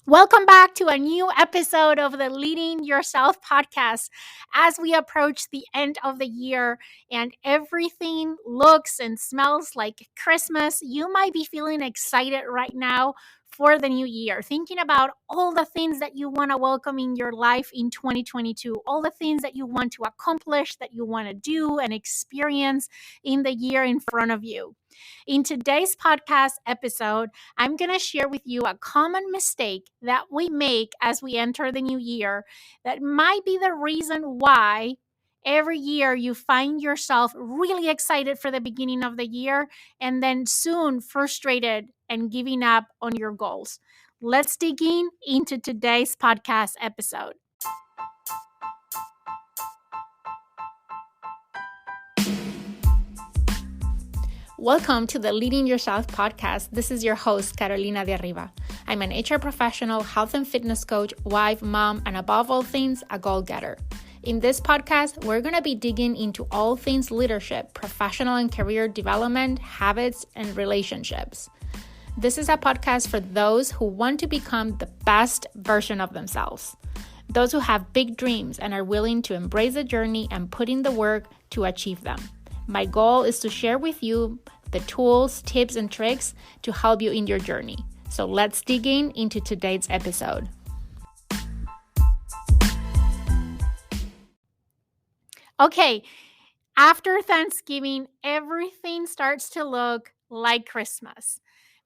Welcome back to a new episode of the Leading Yourself podcast. As we approach the end of the year and everything looks and smells like Christmas, you might be feeling excited right now for the new year, thinking about all the things that you want to welcome in your life in 2022, all the things that you want to accomplish, that you want to do and experience in the year in front of you. In today's podcast episode, I'm going to share with you a common mistake that we make as we enter the new year that might be the reason why every year you find yourself really excited for the beginning of the year and then soon frustrated and giving up on your goals. Let's dig into today's podcast episode. Welcome to the Leading Yourself podcast. This is your host, Carolina de Arriba. I'm an HR professional, health and fitness coach, wife, mom, and above all things, a goal-getter. In this podcast, we're going to be digging into all things leadership, professional and career development, habits, and relationships. This is a podcast for those who want to become the best version of themselves. Those who have big dreams and are willing to embrace the journey and put in the work to achieve them. My goal is to share with you the tools, tips, and tricks to help you in your journey. So let's dig into today's episode. Okay, after Thanksgiving, everything starts to look like Christmas.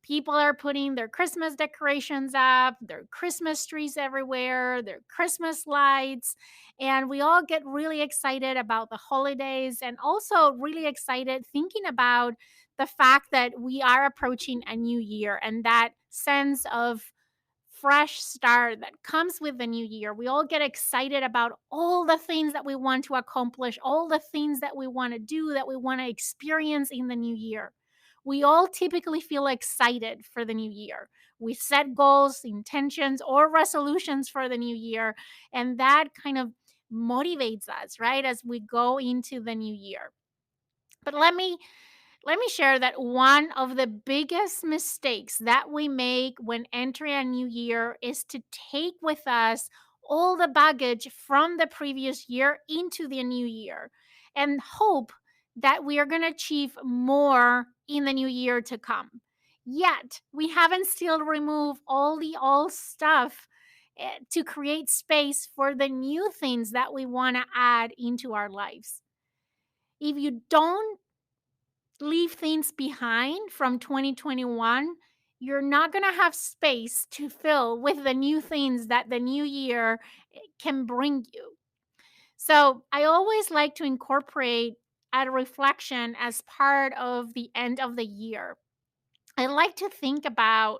People are putting their Christmas decorations up, their Christmas trees everywhere, their Christmas lights, and we all get really excited about the holidays and also really excited thinking about the fact that we are approaching a new year and that sense of fresh start that comes with the new year. We all get excited about all the things that we want to accomplish, all the things that we want to do, that we want to experience in the new year. We all typically feel excited for the new year. We set goals, intentions, or resolutions for the new year, and that kind of motivates us, right, as we go into the new year. But let me share that one of the biggest mistakes that we make when entering a new year is to take with us all the baggage from the previous year into the new year and hope that we are going to achieve more in the new year to come. Yet, we haven't still removed all the old stuff to create space for the new things that we want to add into our lives. If you don't leave things behind from 2021, you're not going to have space to fill with the new things that the new year can bring you. So, I always like to incorporate a reflection as part of the end of the year. I like to think about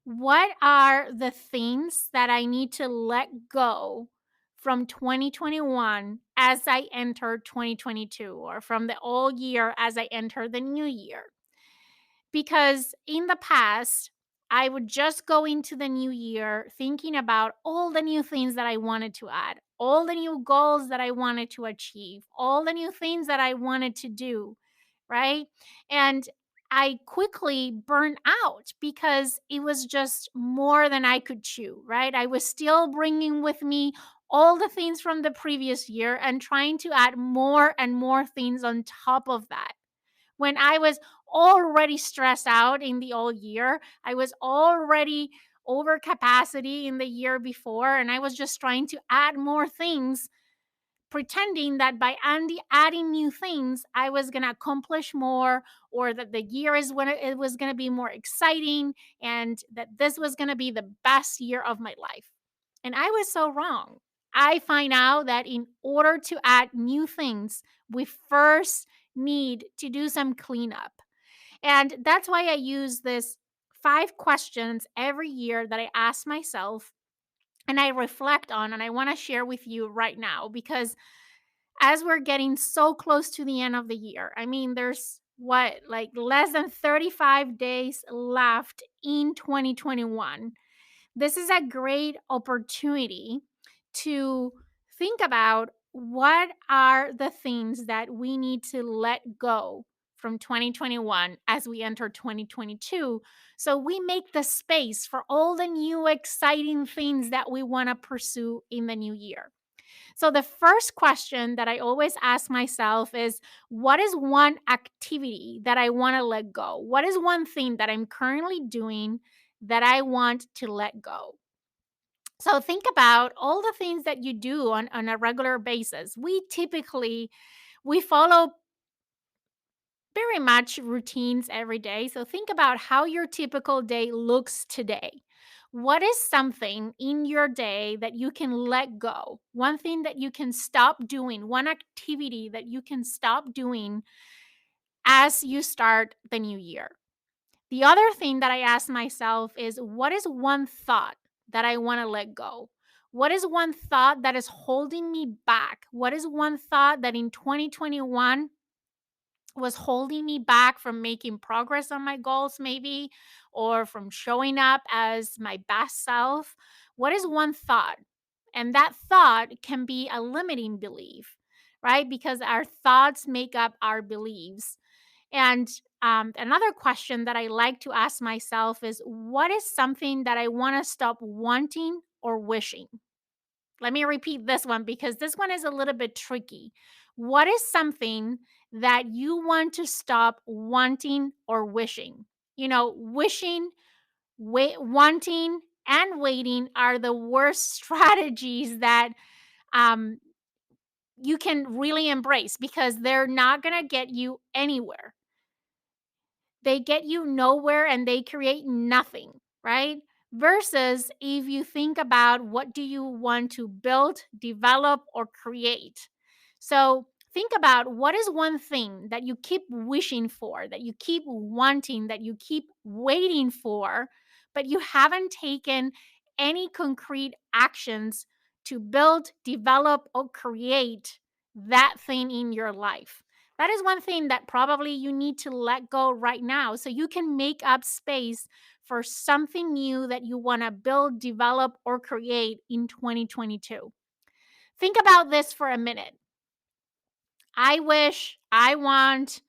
what are the things that I need to let go from 2021 as I enter 2022, or from the old year as I enter the new year? Because in the past, I would just go into the new year thinking about all the new things that I wanted to add, all the new goals that I wanted to achieve, all the new things that I wanted to do, right? And I quickly burned out because it was just more than I could chew, right? I was still bringing with me all the things from the previous year and trying to add more and more things on top of that. When I was already stressed out in the old year, I was already over capacity in the year before, and I was just trying to add more things, pretending that by adding new things, I was going to accomplish more, or that the year is when it was going to be more exciting, and that this was going to be the best year of my life. And I was so wrong. I find out that in order to add new things, we first need to do some cleanup. And that's why I use this 5 questions every year that I ask myself and I reflect on, and I want to share with you right now, because as we're getting so close to the end of the year, I mean, there's what, like less than 35 days left in 2021. This is a great opportunity to think about what are the things that we need to let go from 2021 as we enter 2022. So we make the space for all the new exciting things that we want to pursue in the new year. So the first question that I always ask myself is, what is one activity that I want to let go? What is one thing that I'm currently doing that I want to let go? So think about all the things that you do on a regular basis. We follow very much routines every day. So think about how your typical day looks today. What is something in your day that you can let go? One thing that you can stop doing, one activity that you can stop doing as you start the new year. The other thing that I ask myself is, what is one thought that I want to let go? What is one thought that is holding me back? What is one thought that in 2021 was holding me back from making progress on my goals, maybe, or from showing up as my best self? What is one thought? And that thought can be a limiting belief, right? Because our thoughts make up our beliefs. And another question that I like to ask myself is, what is something that I want to stop wanting or wishing? Let me repeat this one because this one is a little bit tricky. What is something that you want to stop wanting or wishing? You know, wishing, wanting, and waiting are the worst strategies that um, you can really embrace because they're not going to get you anywhere. They get you nowhere and they create nothing, right? Versus if you think about, what do you want to build, develop, or create? So think about, what is one thing that you keep wishing for, that you keep wanting, that you keep waiting for, but you haven't taken any concrete actions to build, develop, or create that thing in your life. That is one thing that probably you need to let go right now so you can make up space for something new that you want to build, develop, or create in 2022. Think about this for a minute. I wish, I want,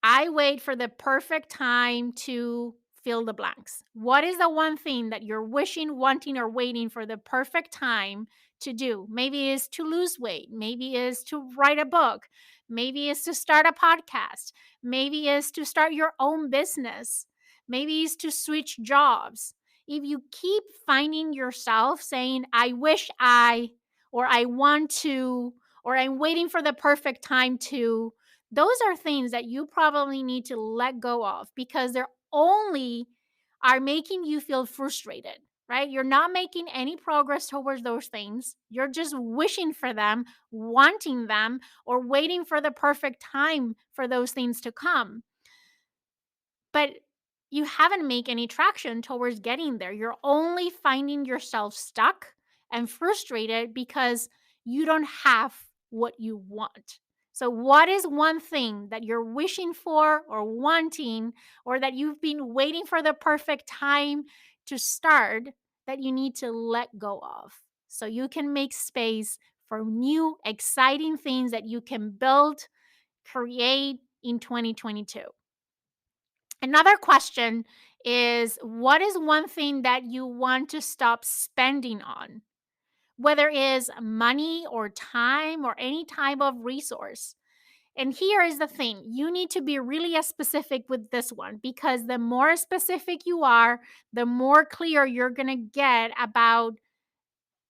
I wait for the perfect time to fill the blanks. What is the one thing that you're wishing, wanting, or waiting for the perfect time to do? Maybe it's to lose weight. Maybe it's to write a book. Maybe it's to start a podcast. Maybe it's to start your own business. Maybe it's to switch jobs. If you keep finding yourself saying, I wish I, or I want to, or I'm waiting for the perfect time to, those are things that you probably need to let go of because they're only are making you feel frustrated, right? You're not making any progress towards those things. You're just wishing for them, wanting them, or waiting for the perfect time for those things to come. But you haven't made any traction towards getting there. You're only finding yourself stuck and frustrated because you don't have what you want. So, what is one thing that you're wishing for or wanting, or that you've been waiting for the perfect time to start, that you need to let go of so you can make space for new, exciting things that you can build, create in 2022? Another question is, what is one thing that you want to stop spending on? Whether it is money or time or any type of resource. And here is the thing, you need to be really specific with this one because the more specific you are, the more clear you're going to get about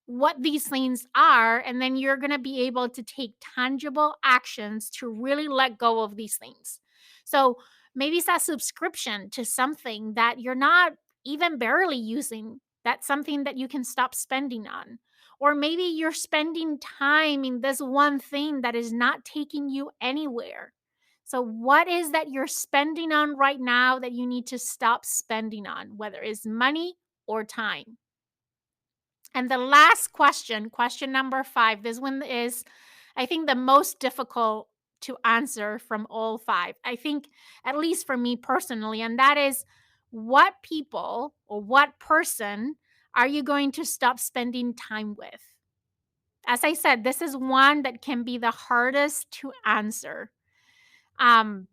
what these things are. And then you're going to be able to take tangible actions to really let go of these things. So maybe it's a subscription to something that you're not even barely using. That's something that you can stop spending on. Or maybe you're spending time in this one thing that is not taking you anywhere. So, what is that you're spending on right now that you need to stop spending on, whether it's money or time? And the last question, question number 5, this one is, I think, the most difficult to answer from all 5. I think, at least for me personally, and that is, what people or what person are you going to stop spending time with? As I said, this is one that can be the hardest to answer. Um,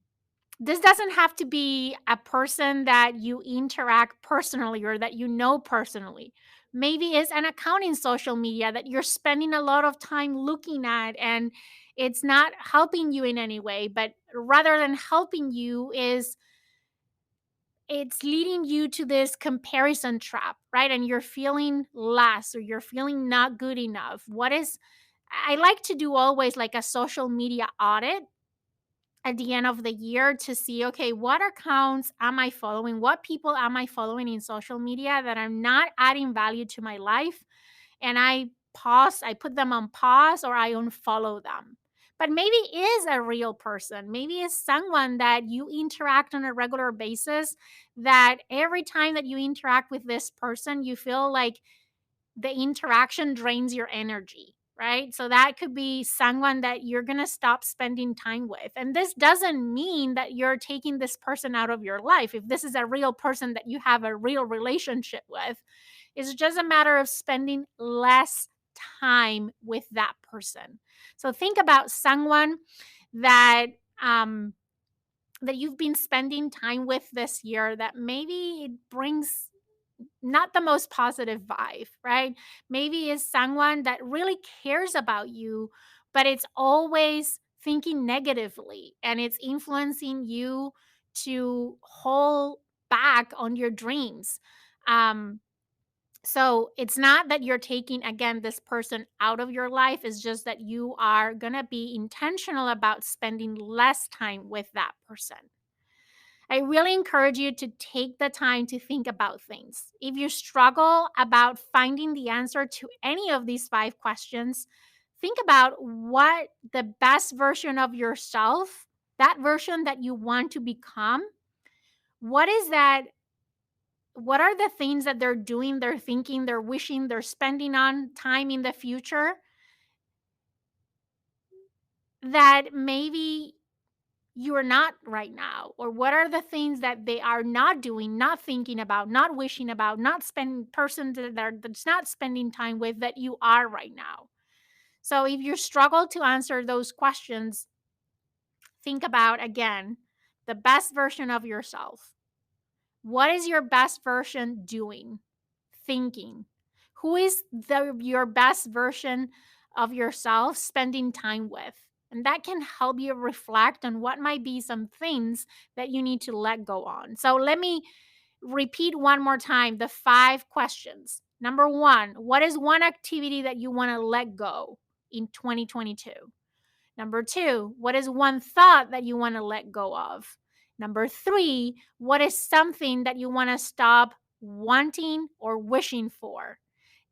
This doesn't have to be a person that you interact personally or that you know personally. Maybe it's an account in social media that you're spending a lot of time looking at, and it's not helping you in any way, but rather than helping you is it's leading you to this comparison trap, right? And you're feeling less or you're feeling not good enough. I like to do always like a social media audit at the end of the year to see, okay, what accounts am I following? What people am I following in social media that I'm not adding value to my life? And I put them on pause or I unfollow them. But maybe is a real person. Maybe it's someone that you interact on a regular basis, that every time that you interact with this person, you feel like the interaction drains your energy, right? So that could be someone that you're going to stop spending time with. And this doesn't mean that you're taking this person out of your life. If this is a real person that you have a real relationship with, it's just a matter of spending less time with that person. So think about someone that um that you've been spending time with this year that maybe it brings not the most positive vibe, right? Maybe is someone that really cares about you, but it's always thinking negatively and it's influencing you to hold back on your dreams. Um, so it's not that you're taking, again, this person out of your life. It's just that you are going to be intentional about spending less time with that person. I really encourage you to take the time to think about things. If you struggle about finding the answer to any of these five questions, think about what the best version of yourself, that version that you want to become, what is that? What are the things that they're doing, they're thinking, they're wishing, they're spending on time in the future that maybe you are not right now? Or what are the things that they are not doing, not thinking about, not wishing about, not spending person that's not spending time with that you are right now? So if you struggle to answer those questions, think about again the best version of yourself. What is your best version doing? Thinking. Who is your best version of yourself spending time with? And that can help you reflect on what might be some things that you need to let go on. So let me repeat one more time the five questions. Number one, what is one activity that you want to let go in 2022? Number two, what is one thought that you want to let go of? Number three, what is something that you want to stop wanting or wishing for?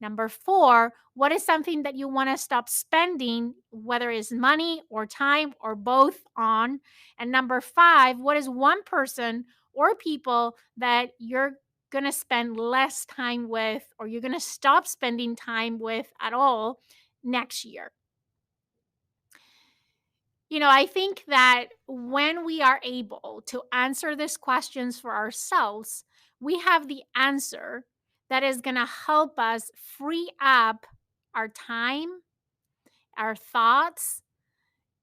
Number four, what is something that you want to stop spending, whether it's money or time or both on? And number five, what is one person or people that you're going to spend less time with or you're going to stop spending time with at all next year? I think that when we are able to answer these questions for ourselves, we have the answer that is going to help us free up our time, our thoughts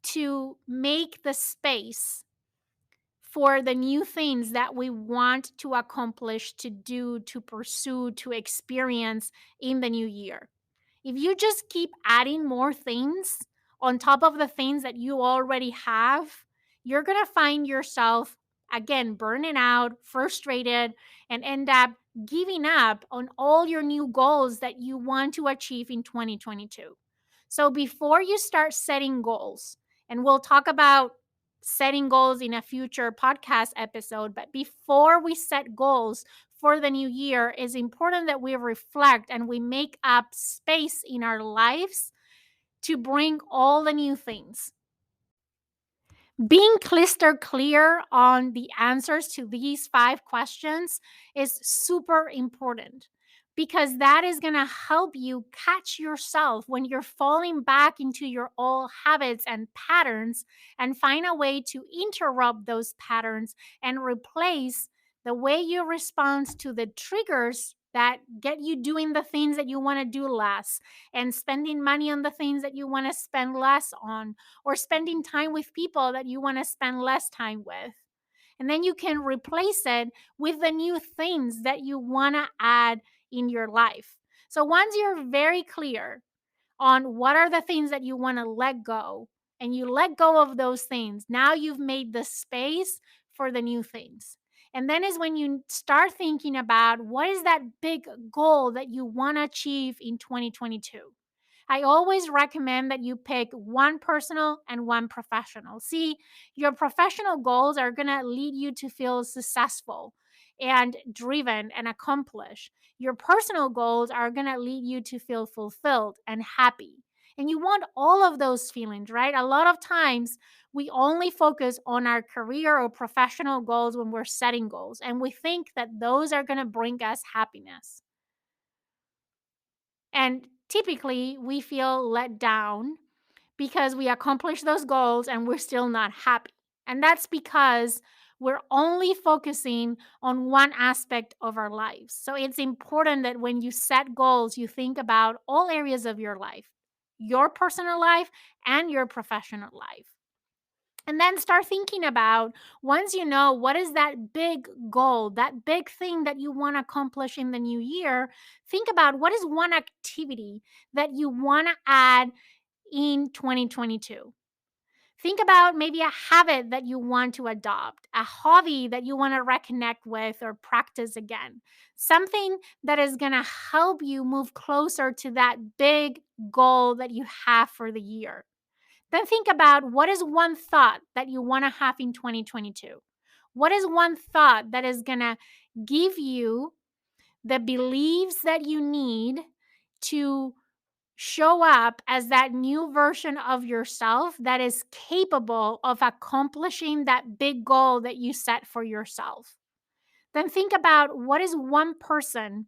to make the space for the new things that we want to accomplish, to do, to pursue, to experience in the new year. If you just keep adding more things on top of the things that you already have, you're going to find yourself again burning out, frustrated, and end up giving up on all your new goals that you want to achieve in 2022. So before you start setting goals, and we'll talk about setting goals in a future podcast episode, but before we set goals, for the new year, it's important that we reflect and we make up space in our lives to bring all the new things. Being crystal clear on the answers to these five questions is super important because that is going to help you catch yourself when you're falling back into your old habits and patterns and find a way to interrupt those patterns and replace the way you respond to the triggers that get you doing the things that you want to do less and spending money on the things that you want to spend less on or spending time with people that you want to spend less time with. And then you can replace it with the new things that you want to add in your life. So once you're very clear on what are the things that you want to let go, and you let go of those things, now you've made the space for the new things. And then is when you start thinking about what is that big goal that you want to achieve in 2022. I always recommend that you pick one personal and one professional. See, your professional goals are going to lead you to feel successful and driven and accomplished. Your personal goals are going to lead you to feel fulfilled and happy. And you want all of those feelings, right? A lot of times we only focus on our career or professional goals when we're setting goals, and we think that those are going to bring us happiness. And typically, we feel let down because we accomplish those goals and we're still not happy. And that's because we're only focusing on one aspect of our lives. So it's important that when you set goals, you think about all areas of your life, your personal life and your professional life. And then start thinking about, once you know what is that big goal, that big thing that you want to accomplish in the new year, think about what is one activity that you want to add in 2022. Think about maybe a habit that you want to adopt, a hobby that you want to reconnect with or practice again, something that is going to help you move closer to that big goal that you have for the year. Then think about, what is one thought that you want to have in 2022? What is one thought that is going to give you the beliefs that you need to show up as that new version of yourself that is capable of accomplishing that big goal that you set for yourself? Then think about, what is one person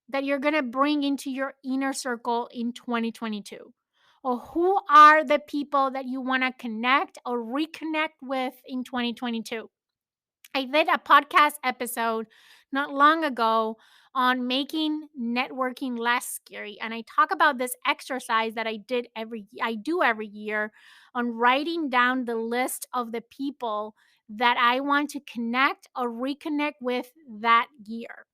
that you're going to bring into your inner circle in 2022? Or who are the people that you want to connect or reconnect with in 2022? I did a podcast episode not long ago on making networking less scary, and I talk about this exercise that I do every year on writing down the list of the people that I want to connect or reconnect with that year.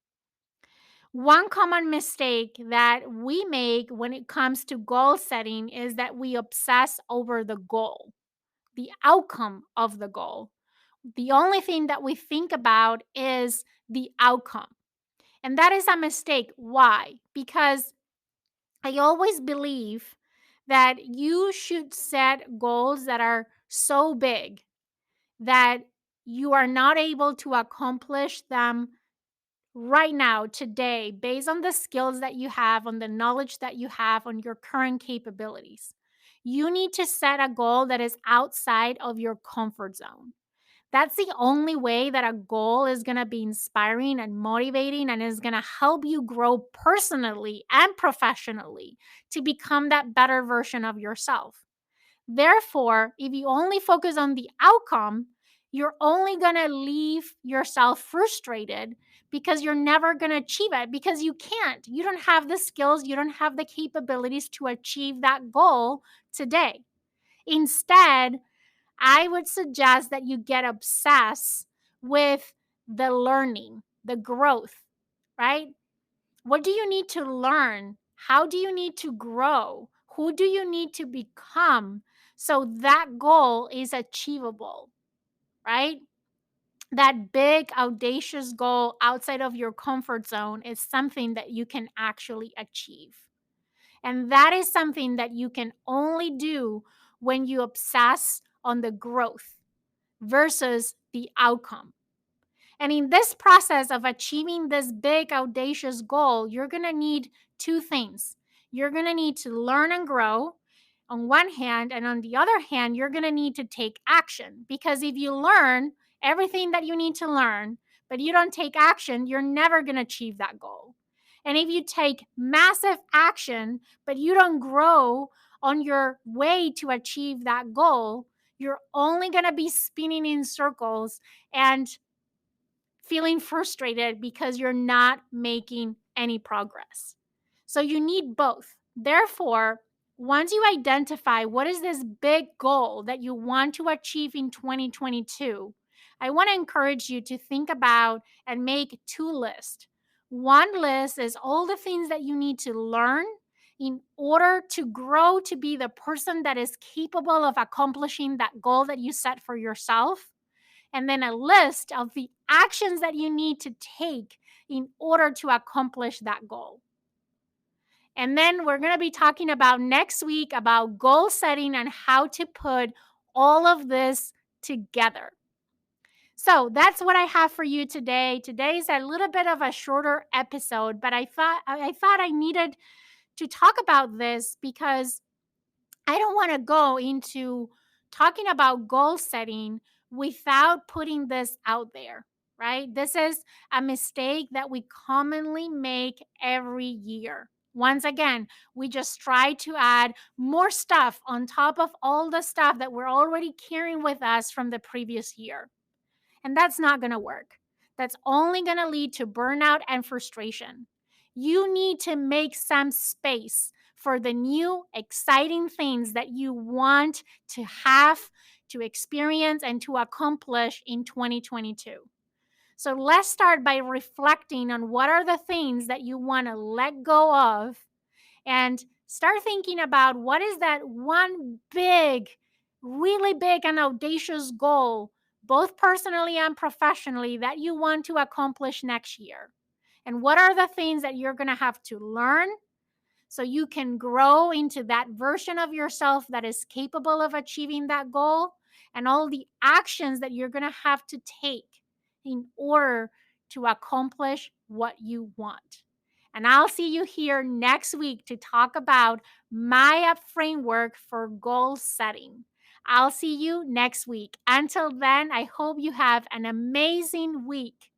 One common mistake that we make when it comes to goal setting is that we obsess over the goal, the outcome of the goal. The only thing that we think about is the outcome. And that is a mistake. Why? Because I always believe that you should set goals that are so big that you are not able to accomplish them right now, today, based on the skills that you have, on the knowledge that you have, on your current capabilities. You need to set a goal that is outside of your comfort zone. That's the only way that a goal is going to be inspiring and motivating and is going to help you grow personally and professionally to become that better version of yourself. Therefore, if you only focus on the outcome, you're only going to leave yourself frustrated because you're never going to achieve it, because you can't. You don't have the skills, you don't have the capabilities to achieve that goal today. Instead, I would suggest that you get obsessed with the learning, the growth, right? What do you need to learn? How do you need to grow? Who do you need to become so that goal is achievable, right? That big, audacious goal outside of your comfort zone is something that you can actually achieve. And that is something that you can only do when you obsess on the growth versus the outcome. And in this process of achieving this big, audacious goal, you're going to need two things. You're going to need to learn and grow on one hand, and on the other hand, you're going to need to take action. Because if you learn everything that you need to learn, but you don't take action, you're never going to achieve that goal. And if you take massive action, but you don't grow on your way to achieve that goal, you're only going to be spinning in circles and feeling frustrated because you're not making any progress. So you need both. Therefore, once you identify what is this big goal that you want to achieve in 2022, I want to encourage you to think about and make two lists. One list is all the things that you need to learn in order to grow to be the person that is capable of accomplishing that goal that you set for yourself. And then a list of the actions that you need to take in order to accomplish that goal. And then we're going to be talking about next week about goal setting and how to put all of this together. So that's what I have for you today. Today's a little bit of a shorter episode, but I thought I needed to talk about this because I don't want to go into talking about goal setting without putting this out there, right? This is a mistake that we commonly make every year. Once again, we just try to add more stuff on top of all the stuff that we're already carrying with us from the previous year. And that's not going to work. That's only going to lead to burnout and frustration. You need to make some space for the new, exciting things that you want to have, to experience, and to accomplish in 2022. So let's start by reflecting on what are the things that you want to let go of and start thinking about what is that one big, really big and audacious goal, both personally and professionally, that you want to accomplish next year. And what are the things that you're going to have to learn so you can grow into that version of yourself that is capable of achieving that goal, and all the actions that you're going to have to take in order to accomplish what you want. And I'll see you here next week to talk about my framework for goal setting. I'll see you next week. Until then, I hope you have an amazing week.